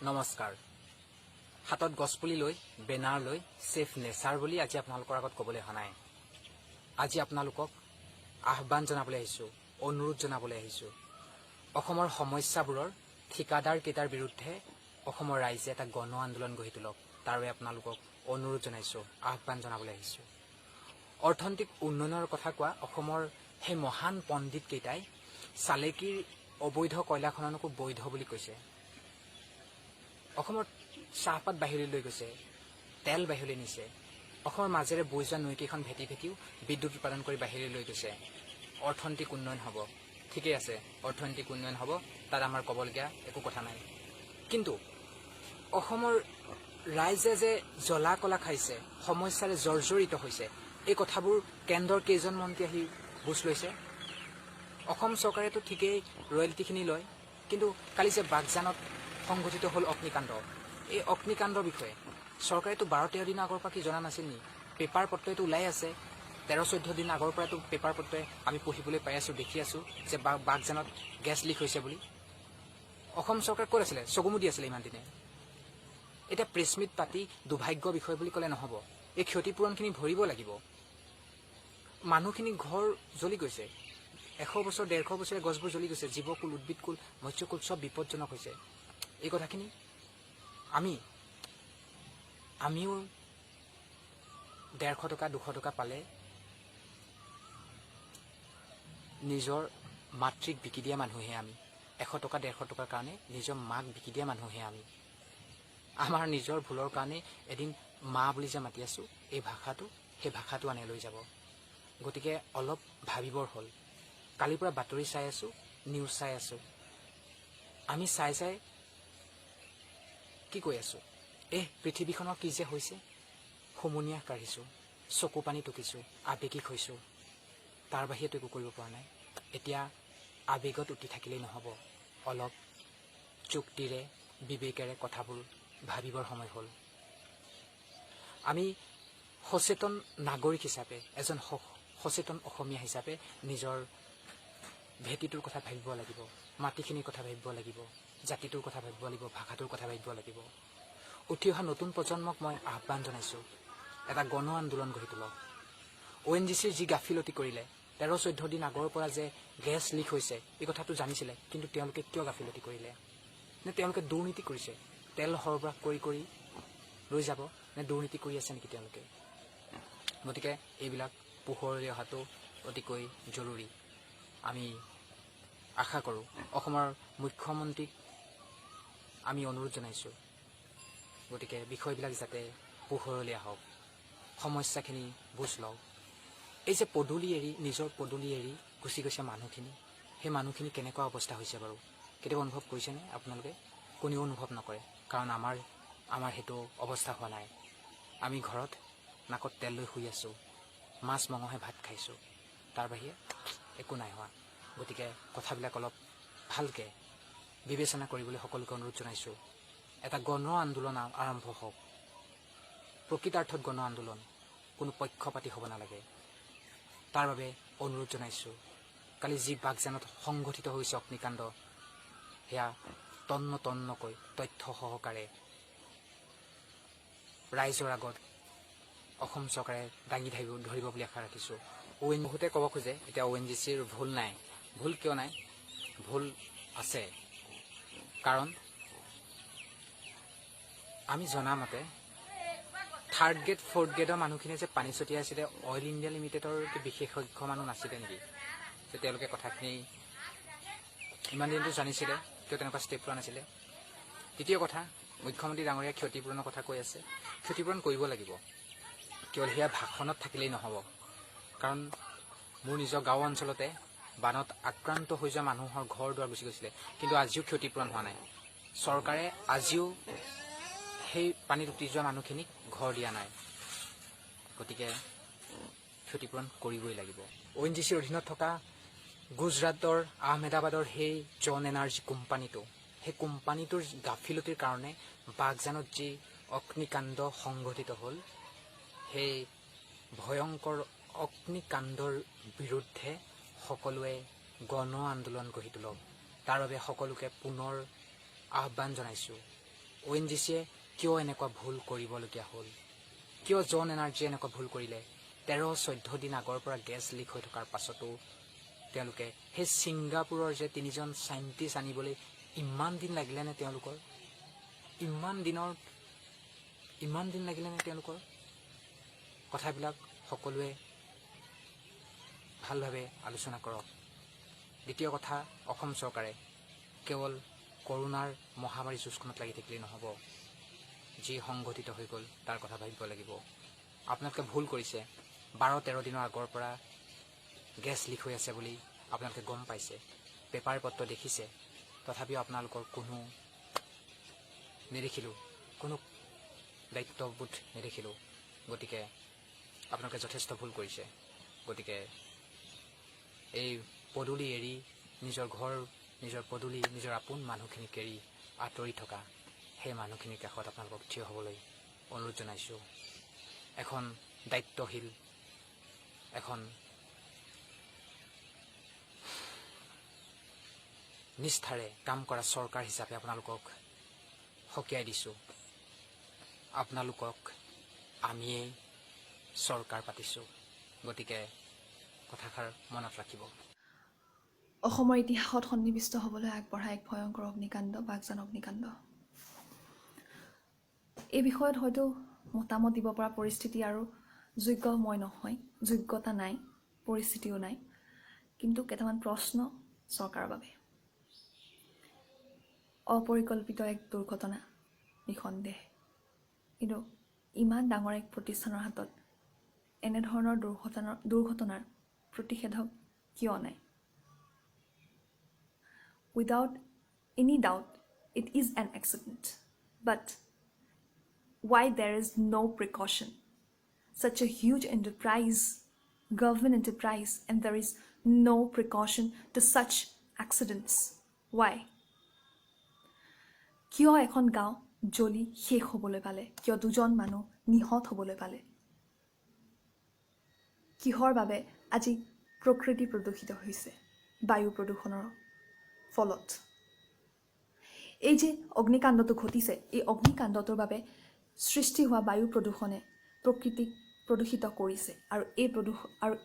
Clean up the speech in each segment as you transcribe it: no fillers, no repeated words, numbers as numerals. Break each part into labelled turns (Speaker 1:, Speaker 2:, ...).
Speaker 1: নমস্কাৰ হাতত গছপুলি লৈ বেনাৰ লৈ সেফ নেচাৰ বুলি আজি আপোনালোকৰ আগত ক'বলৈ অহা নাই আজি আপোনালোকক আহ্বান জনাবলৈ আহিছো অনুৰোধ জনাবলৈ আহিছো অসমৰ সমস্যাবোৰৰ ঠিকাদাৰ কেইটাৰ বিৰুদ্ধে অসমৰ ৰাইজে এটা গণ আন্দোলন গঢ়ি তোলক তাৰ বাবে আপোনালোকক অনুৰোধ জনাইছো আহ্বান জনাবলৈ আহিছো অৰ্থনৈতিক উন্নয়নৰ কথা কোৱা অসমৰ হে মহান পণ্ডিত কেইটাই চালেকিৰ অবৈধ কয়লা খননকো বৈধ বুলি কৈছে অসমৰ চাহপাত বাহিৰলৈ লৈ গৈছে তেল বাহিৰলৈ নিছে অসমৰ মাজেৰে বৈ যোৱা নৈকেইখন ভেটি ভেটিও বিদ্যুৎ উৎপাদন কৰি বাহিৰলৈ লৈ গৈছে অৰ্থনৈতিক উন্নয়ন হ'ব ঠিকই আছে অৰ্থনৈতিক উন্নয়ন হ'ব তাত আমাৰ ক'বলগীয়া একো কথা নাই কিন্তু অসমৰ ৰাইজে যে জ্বলা কলা খাইছে সমস্যাৰে জৰ্জৰিত হৈছে এই কথাবোৰ কেন্দ্ৰৰ কেইজন মন্ত্ৰী আহি বুজ লৈছে অসম চৰকাৰেতো ঠিকই ৰয়েলটিখিনি লয় কিন্তু কালি যে বাগজানত সংঘটিত হ'ল অগ্নিকাণ্ড এই অগ্নিকাণ্ডৰ বিষয়ে চৰকাৰেতো 12-13 দিন আগৰ পৰা কি জনা নাছিল নি পেপাৰ পত্ৰটো ওলাই আছে 13-14 দিন আগৰ পৰাতো পেপাৰ পত্ৰই আমি পঢ়িবলৈ পাই আছো দেখি আছো যে বাগজানত গেছ লিক হৈছে বুলি অসম চৰকাৰ ক'ত আছিলে চগুমুদি আছিলে ইমান দিনে এটা প্ৰেছমিট পাতি দুৰ্ভাগ্য বিষয় বুলি ক'লে নহ'ব এই ক্ষতিপূৰণখিনি ভৰিব লাগিব মানুহখিনি ঘৰ জ্বলি গৈছে 100 বছৰ 150 বছৰে গছবোৰ জ্বলি গৈছে জীৱকুল উদ্ভিদকুল মৎস্যকুল সব বিপদজনক হৈছে এই কথাখিনি আমিও 150 টকা 200 টকা পালে নিজৰ মাতৃক বিকি দিয়া মানুহে আমি 100 টকা 150 টকাৰ কাৰণে নিজৰ মাক বিকি দিয়া মানুহে আমি আমাৰ নিজৰ ভুলৰ কাৰণে এদিন মা বুলি যে মাতি আছো এই ভাষাটো সেই ভাষাটো আনে লৈ যাব গতিকে অলপ ভাবিবৰ হ'ল কালিৰ পৰা বাতৰি চাই আছো নিউজ চাই আছো আমি চাই কি কৈ আছো পৃথিৱীখনৰ কি যে হৈছে হুমুনিয়া কাঢ়িছো চকু পানী টুকিছো আবেগিক হৈছো তাৰ বাহিৰেতো একো কৰিব পৰা নাই এতিয়া আবেগত উঠি থাকিলেই নহ'ব অলপ যুক্তিৰে বিবেকেৰে কথাবোৰ ভাবিবৰ সময় হ'ল আমি সচেতন নাগৰিক হিচাপে এজন সচেতন অসমীয়া হিচাপে নিজৰ ভেটিটোৰ কথা ভাবিব লাগিব মাটিখিনিৰ কথা ভাবিব লাগিব জাতিটোৰ কথা ভাবিব লাগিব ভাষাটোৰ কথা ভাবিব লাগিব উঠি অহা নতুন প্ৰজন্মক মই আহ্বান জনাইছো এটা গণ আন্দোলন গঢ়ি তোলক ONGCৰ যি গাফিলতি কৰিলে 13-14 দিন আগৰ পৰা যে গেছ লিক হৈছে এই কথাটো জানিছিলে কিন্তু তেওঁলোকে কিয় গাফিলতি কৰিলে নে তেওঁলোকে দুৰ্নীতি কৰিছে তেল সৰবৰাহ কৰি লৈ যাব নে দুৰ্নীতি কৰি আছে নেকি তেওঁলোকে গতিকে এইবিলাক পোহৰলৈ অহাটো অতিকৈ জৰুৰী আমি আশা কৰোঁ অসমৰ মুখ্যমন্ত্ৰীক আমি অনুৰোধ জনাইছো গতিকে বিষয়বিলাক যাতে পোহৰলৈ আহক সমস্যাখিনি বুজ লওক এই যে পদূলি এৰি নিজৰ পদূলি এৰি গুচি গৈছে মানুহখিনি সেই মানুহখিনি কেনেকুৱা অৱস্থা হৈছে বাৰু কেতিয়াবা অনুভৱ কৰিছেনে আপোনালোকে কোনেও অনুভৱ নকৰে কাৰণ আমাৰ সেইটো অৱস্থা হোৱা নাই আমি ঘৰত নাকত তেল লৈ শুই আছো মাছ মঙহে ভাত খাইছো তাৰ বাহিৰে একো নাই হোৱা গতিকে কথাবিলাক অলপ ভালকৈ বিবেচনা কৰিবলৈ সকলোকে অনুৰোধ জনাইছো এটা গণ আন্দোলন আৰম্ভ হওক প্ৰকৃতাৰ্থত গণ আন্দোলন কোনো পক্ষপাতি হ'ব নালাগে তাৰ বাবে অনুৰোধ জনাইছো কালি যি বাগজানত সংঘটিত হৈছে অগ্নিকাণ্ড সেয়া তন্নকৈ তথ্য সহকাৰে ৰাইজৰ আগত অসম চৰকাৰে দাঙি ধৰিব বুলি আশা ৰাখিছো বহুতে ক'ব খোজে এতিয়া ONGCৰ ভুল নাই ভুল কিয় নাই ভুল আছে কাৰণ আমি জনামতে 3rd গ্ৰেড 4th গ্ৰেডৰ মানুহখিনিয়ে যে পানী ছটিয়াইছিলে অইল ইণ্ডিয়া লিমিটেডৰ বিশেষজ্ঞ মানুহ নাছিলে নেকি যে তেওঁলোকে কথাখিনি ইমান দিনটো জানিছিলে কিয় তেনেকুৱা ষ্টেপ লোৱা নাছিলে দ্বিতীয় কথা মুখ্যমন্ত্ৰী ডাঙৰীয়া ক্ষতিপূৰণৰ কথা কৈ আছে ক্ষতিপূৰণ কৰিব লাগিব কেৱল সেয়া ভাষণত থাকিলেই নহ'ব কাৰণ মোৰ নিজৰ গাঁও অঞ্চলতে বানত আক্ৰান্ত হৈ যোৱা মানুহৰ ঘৰ দুৱাৰ গুচি গৈছিলে কিন্তু আজিও ক্ষতিপূৰণ হোৱা নাই চৰকাৰে আজিও সেই পানীত উটি যোৱা মানুহখিনিক ঘৰ দিয়া নাই গতিকে ক্ষতিপূৰণ কৰিবই লাগিব ONGCৰ অধীনত থকা গুজৰাটৰ আহমেদাবাদৰ সেই জন এনাৰ্জি কোম্পানীটো সেই কোম্পানীটোৰ গাফিলতিৰ কাৰণে বাগজানত যি অগ্নিকাণ্ড সংঘটিত হ'ল সেই ভয়ংকৰ অগ্নিকাণ্ডৰ বিৰুদ্ধে সকলোৱে গণ আন্দোলন গঢ়ি তোলক তাৰ বাবে সকলোকে পুনৰ আহ্বান জনাইছো ONGCয়ে কিয় এনেকুৱা ভুল কৰিবলগীয়া হ'ল, কিয় জন এনাৰ্জিয়ে এনেকুৱা ভুল কৰিলে? 13-14 দিন আগৰ পৰা গেছ লিক হৈ থকাৰ পাছতো তেওঁলোকে সেই ছিংগাপুৰৰ যে 3জন চাইণ্টিষ্ট আনিবলৈ ইমান দিন লাগিলেনে তেওঁলোকৰ? ইমান দিন লাগিলেনে তেওঁলোকৰ? কথাবিলাক সকলোৱে ভালভাৱে আলোচনা কৰক। দ্বিতীয় কথা, অসম চৰকাৰে কেৱল কৰোনাৰ মহামাৰী যুঁজখনত লাগি থাকিলেই নহ'ব, যি সংঘটিত হৈ গ'ল তাৰ কথা ভাবিব লাগিব। আপোনালোকে ভুল কৰিছে। 12-13 দিনৰ আগৰ পৰা গেছ লিক হৈ আছে বুলি আপোনালোকে গম পাইছে, পেপাৰ পত্ৰ দেখিছে, তথাপিও আপোনালোকৰ কোনো দায়িত্ববোধ নেদেখিলোঁ। গতিকে আপোনালোকে যথেষ্ট ভুল কৰিছে। গতিকে এই পদূলি এৰি নিজৰ ঘৰ, নিজৰ পদূলি, নিজৰ আপোন মানুহখিনিক এৰি আঁতৰি থকা সেই মানুহখিনিৰ কাষত আপোনালোকক থিয় হ'বলৈ অনুৰোধ জনাইছোঁ। এখন দায়িত্বশীল, এখন নিষ্ঠাৰে কাম কৰা চৰকাৰ হিচাপে আপোনালোকক সকীয়াই দিছোঁ। আপোনালোকক আমিয়েই চৰকাৰ পাতিছোঁ। গতিকে কথাষাৰ মনত ৰাখিব।
Speaker 2: অসমৰ ইতিহাসত সন্নিৱিষ্ট হ'বলৈ আগবঢ়া এক ভয়ংকৰ অগ্নিকাণ্ড, বাগজান অগ্নিকাণ্ড। এই বিষয়ত হয়তো মতামত দিব পৰা পৰিস্থিতি আৰু যোগ্য মই নহয়, যোগ্যতা নাই, পৰিস্থিতিও নাই। কিন্তু কেইটামান প্ৰশ্ন চৰকাৰৰ বাবে। অপৰিকল্পিত এক দুৰ্ঘটনা, নিঃসন্দেহ। কিন্তু ইমান ডাঙৰ এক প্ৰতিষ্ঠানৰ হাতত এনেধৰণৰ দুৰ্ঘটনাৰ প্ৰতিষেধক কিয় নাই? Without any doubt, it is an accident. But why there is no precaution? Such a huge enterprise, government enterprise, and there is no precaution to such accidents. Why? কিয় এখন গাঁও জ্বলি শেষ হ'বলৈ পালে? কিয় 2জন মানুহ নিহত হ'বলৈ পালে? কিহৰ বাবে আজি প্ৰকৃতি প্ৰদূষিত হৈছে বায়ু প্ৰদূষণৰ ফলত? এই যে অগ্নিকাণ্ডটো ঘটিছে, এই অগ্নিকাণ্ডটোৰ বাবে সৃষ্টি হোৱা বায়ু প্ৰদূষণে প্ৰকৃতিক প্ৰদূষিত কৰিছে। আৰু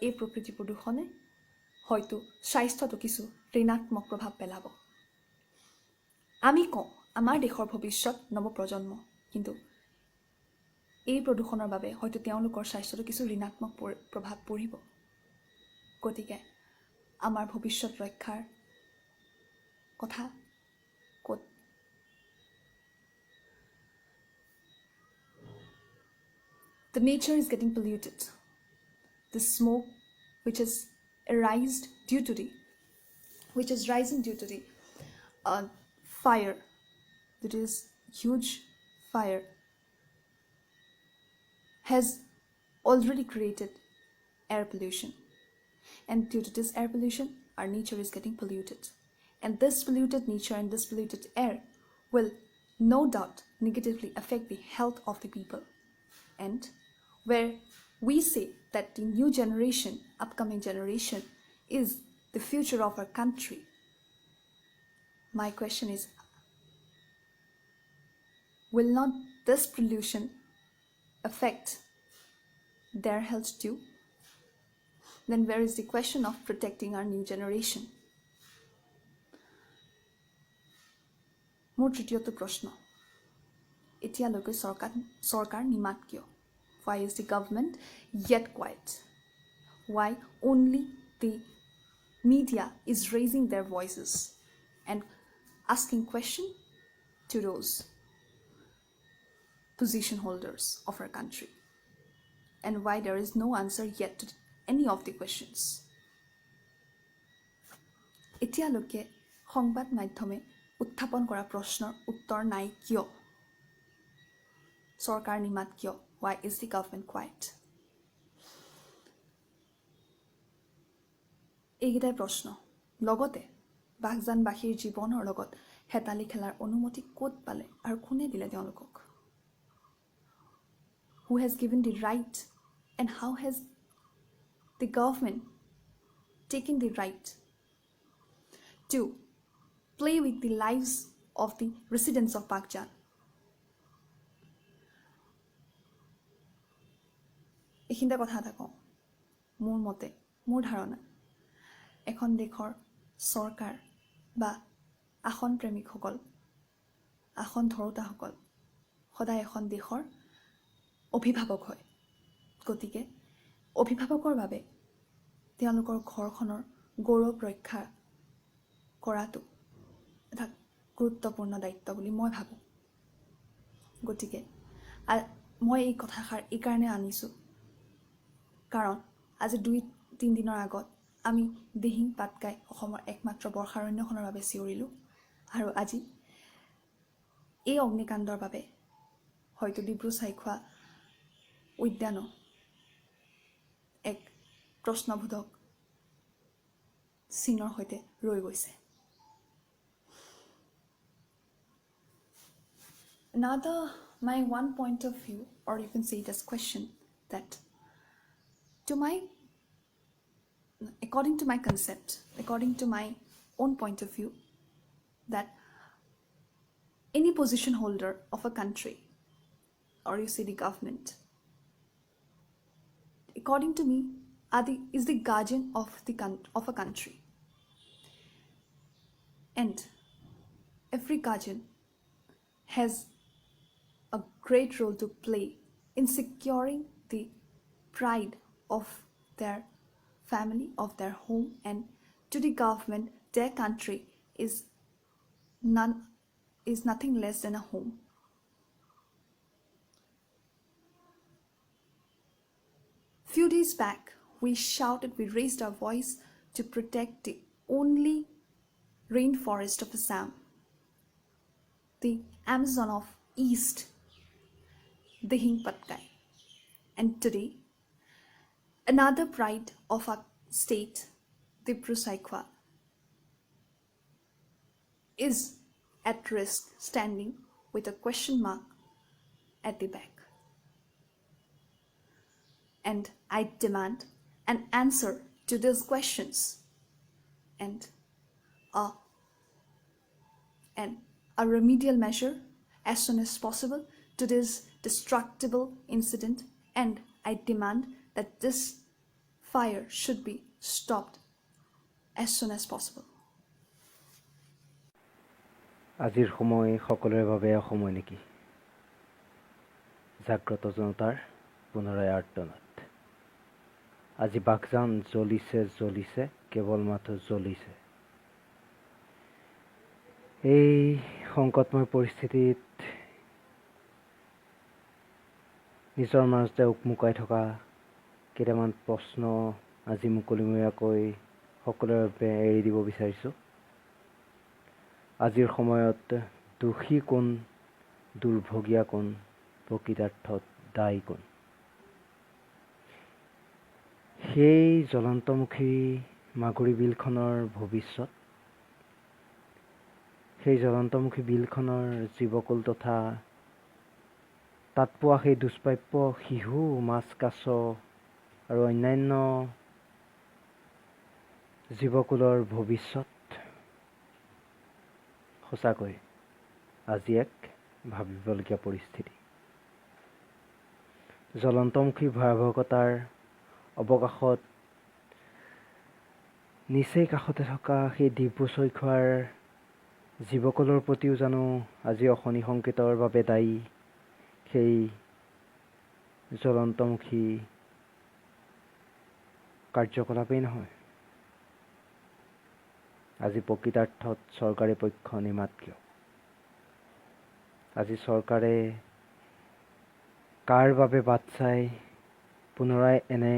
Speaker 2: এই প্ৰকৃতি প্ৰদূষণে হয়তো স্বাস্থ্যতো কিছু ঋণাত্মক প্ৰভাৱ পেলাব। আমি কওঁ আমাৰ দেশৰ ভৱিষ্যত নৱপ্ৰজন্ম, কিন্তু এই প্ৰদূষণৰ বাবে হয়তো তেওঁলোকৰ স্বাস্থ্যতো কিছু ঋণাত্মক প্ৰভাৱ পৰিব। গতিকে আমাৰ ভৱিষ্যত ৰক্ষাৰ কথা ক'ত? The nature is getting polluted. The smoke which is rising due to the fire, that is huge fire, has already created air pollution. And due to this air pollution, our nature is getting polluted. And this polluted nature and this polluted air will no doubt negatively affect the health of the people. And where we say that the new generation, upcoming generation, is the future of our country, my question is, will not this pollution affect their health too? Then where is the question of protecting our new generation? মোৰ তৃতীয়টো প্ৰশ্ন, এতিয়ালৈকে চৰকাৰ নিমাত কিয়? Why is the government yet quiet? Why only the media is raising their voices and asking questions to those position holders of our country? And why there is no answer yet to any of the questions? এতিয়ালৈকে সংবাদ মাধ্যমে উত্থাপন কৰা প্ৰশ্নৰ উত্তৰ নাই কিয়? চৰকাৰ নিমাত কিয়? Why is the government quiet? এইকেইটাই প্ৰশ্ন। লগতে বাগজানবাসীৰ জীৱনৰ লগত হেতালি খেলাৰ অনুমতি ক'ত পালে আৰু কোনে দিলে তেওঁলোকক? Who has given the right, and how has the government taken the right to play with the lives of the residents of Bhagjan? এইখিনিতে কথা এটা কওঁ মোৰ মতে মোৰ ধাৰণা এখন দেশৰ চৰকাৰ বা আসন প্ৰেমিকসকল আসন ধৰোতাসকল সদায় এখন দেশৰ অভিভাৱক হয় গতিকে অভিভাৱকৰ বাবে তেওঁলোকৰ ঘৰখনৰ গৌৰৱ ৰক্ষা কৰাটো এটা গুৰুত্বপূৰ্ণ দায়িত্ব বুলি মই ভাবোঁ গতিকে মই এই কথাষাৰ এইকাৰণে আনিছোঁ কাৰণ আজি 2-3 দিনৰ আগত আমি দিহিং পাটকাই অসমৰ একমাত্ৰ বৰ্ষাৰণ্যখনৰ বাবে চিঞৰিলোঁ আৰু আজি এই অগ্নিকাণ্ডৰ বাবে হয়তো ডিব্ৰু চাইখোৱা উদ্যানো এক প্ৰশ্নবোধক চিনৰ সৈতে ৰৈ গৈছে Another, my one point of view, or you can say it as question, that according to my concept, according to my own point of view, that any position holder of a country, or you say the government, according to me, is the guardian of a country. And every guardian has a great role to play in securing the pride of their family, of their home, and to the government, their country is nothing less than a home. Few days back, we raised our voice to protect the only rainforest of Assam, the Amazon of East, Dihing Patkai. And today, another pride of our state, Dibru Saikwa, is at risk, standing with a question mark at the back. And I demand an answer to these questions and a remedial measure as soon as possible to this destructible incident, and I demand that this fire should be stopped as soon as possible.
Speaker 3: আজিৰ সময় সকলোৰে বাবে সময় নেকি জাগ্ৰত জনতাৰ পুনৰাই আৰ্তনাদ আজি বাগজান জ্বলিছে কেৱল মাথো জ্বলিছে এই সংকটময় পৰিস্থিতিত নিজৰ মাজতে উকমুকাই থকা কেইটামান প্ৰশ্ন আজি মুকলিমূৰীয়াকৈ সকলোৰে বাবে এৰি দিব বিচাৰিছোঁ আজিৰ সময়ত দোষী কোন দুৰ্ভগীয়া কোন প্ৰকৃতাৰ্থত দায়ী কোন সেই জ্বলন্তমুখী মাগুৰী বিলখনৰ ভৱিষ্যত সেই জ্বলন্তমুখী বিলখনৰ জীৱকুল তথা তাত পোৱা সেই দুষ্প্ৰাপ্য শিহু মাছ কাছ আৰু অন্যান্য জীৱকুলৰ ভৱিষ্যত সঁচাকৈ আজি এক ভাবিবলগীয়া পৰিস্থিতি জ্বলন্তমুখী ভয়াৱহতাৰ অৱকাশত নিচেই কাষতে থকা সেই ডিব্ৰু চৈখোৱাৰ জীৱকুলৰ প্ৰতিও জানো আজি অশনি সংকেতৰ বাবে দায়ী সেই জ্বলন্তমুখী কাৰ্যকলাপেই নহয় আজি প্ৰকৃতাৰ্থত চৰকাৰী পক্ষ নিমাত কিয় আজি চৰকাৰে কাৰ বাবে বাট চাই পুনৰাই এনে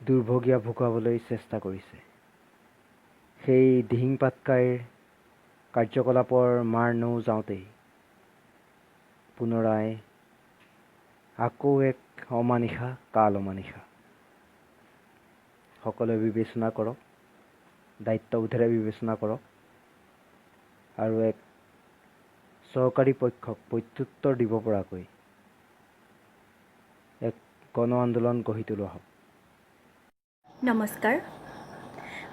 Speaker 3: দুৰ্ভগীয়া ভুগাবলৈ চেষ্টা কৰিছে সেই দিহিং পাটকাইৰ কাৰ্যকলাপৰ মাৰ নৌ যাওঁতেই পুনৰাই আকৌ এক অমানিশা কাল অমানিশা সকলোৱে বিবেচনা কৰক দায়িত্ববোধেৰে বিবেচনা কৰক আৰু এক চৰকাৰী পক্ষক প্ৰত্যুত্তৰ দিব পৰাকৈ এক গণ আন্দোলন গঢ়ি তোলা হ'ব
Speaker 4: নমস্কাৰ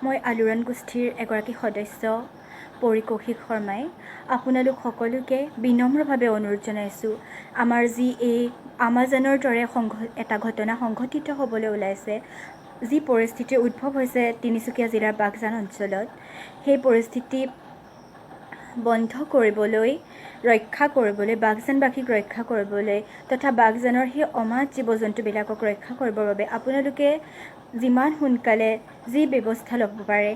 Speaker 4: মই আলোড়ন গোষ্ঠীৰ এগৰাকী সদস্য পৰিকৌশিক শৰ্মাই আপোনালোক সকলোকে বিনম্ৰভাৱে অনুৰোধ জনাইছোঁ আমাৰ যি এই আমাজনৰ দৰে এটা ঘটনা সংঘটিত হ'বলৈ ওলাইছে যি পৰিস্থিতিৰ উদ্ভৱ হৈছে তিনিচুকীয়া জিলাৰ বাগজান অঞ্চলত সেই পৰিস্থিতি বন্ধ কৰিবলৈ ৰক্ষা কৰিবলৈ বাগজানবাসীক ৰক্ষা কৰিবলৈ তথা বাগজানৰ সেই অমাত জীৱ জন্তুবিলাকক ৰক্ষা কৰিবৰ বাবে আপোনালোকে যিমান সোনকালে যি ব্যৱস্থা ল'ব পাৰে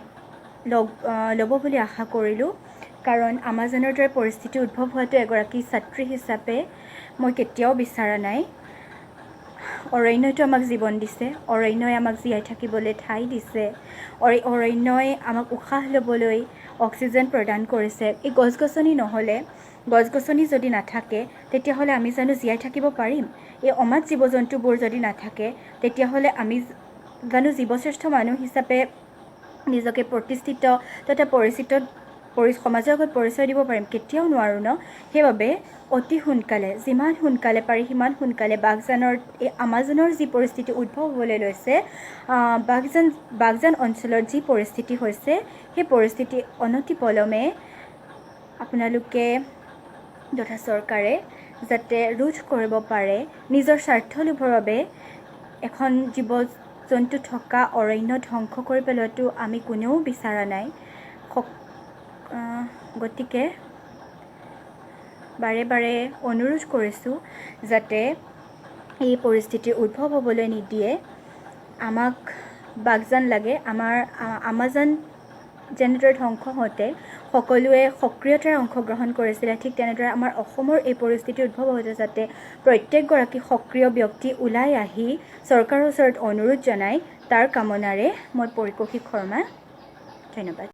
Speaker 4: ল'ব বুলি আশা কৰিলোঁ কাৰণ আমাজনৰ দৰে পৰিস্থিতি উদ্ভৱ হোৱাটো এগৰাকী ছাত্ৰী হিচাপে মই কেতিয়াও বিচৰা নাই অৰণ্যটো আমাক জীৱন দিছে অৰণ্যই আমাক জীয়াই থাকিবলৈ ঠাই দিছে অৰণ্যই আমাক উশাহ ল'বলৈ অক্সিজেন প্ৰদান কৰিছে এই গছ গছনি নহ'লে গছ গছনি যদি নাথাকে তেতিয়াহ'লে আমি জানো জীয়াই থাকিব পাৰিম এই অমাত জীৱ জন্তুবোৰ যদি নাথাকে তেতিয়াহ'লে আমি জানো জীৱশ্ৰেষ্ঠ মানুহ হিচাপে নিজকে প্ৰতিষ্ঠিত তথা সমাজৰ আগত পৰিচয় দিব পাৰিম কেতিয়াও নোৱাৰোঁ ন সেইবাবে অতি সোনকালে যিমান সোনকালে পাৰি সিমান সোনকালে বাগজানৰ এই আমাজনৰ যি পৰিস্থিতি উদ্ভৱ হ'বলৈ লৈছে বাগজান অঞ্চলত যি পৰিস্থিতি হৈছে সেই পৰিস্থিতি অনতিপলমে আপোনালোকে তথা চৰকাৰে যাতে ৰোধ কৰিব পাৰে নিজৰ স্বাৰ্থ লোভৰ বাবে এখন জীৱ জন্তু থকা অৰণ্য ধ্বংস কৰি পেলোৱাটো আমি কোনেও বিচৰা নাই গতিকে বাৰে বাৰে অনুৰোধ কৰিছোঁ যাতে এই পৰিস্থিতিৰ উদ্ভৱ হ'বলৈ নিদিয়ে আমাক বাগজান লাগে আমাৰ আমাজন যেনেদৰে ধ্বংস হওঁতে সকলোৱে সক্ৰিয়তাৰে অংশগ্ৰহণ কৰিছিলে ঠিক তেনেদৰে আমাৰ অসমৰ এই পৰিস্থিতি উদ্ভৱ হওঁতে যাতে প্ৰত্যেকগৰাকী সক্ৰিয় ব্যক্তি ওলাই আহি চৰকাৰৰ ওচৰত অনুৰোধ জনাই তাৰ কামনাৰে মই পৰিকৌশিক শৰ্মা ধন্যবাদ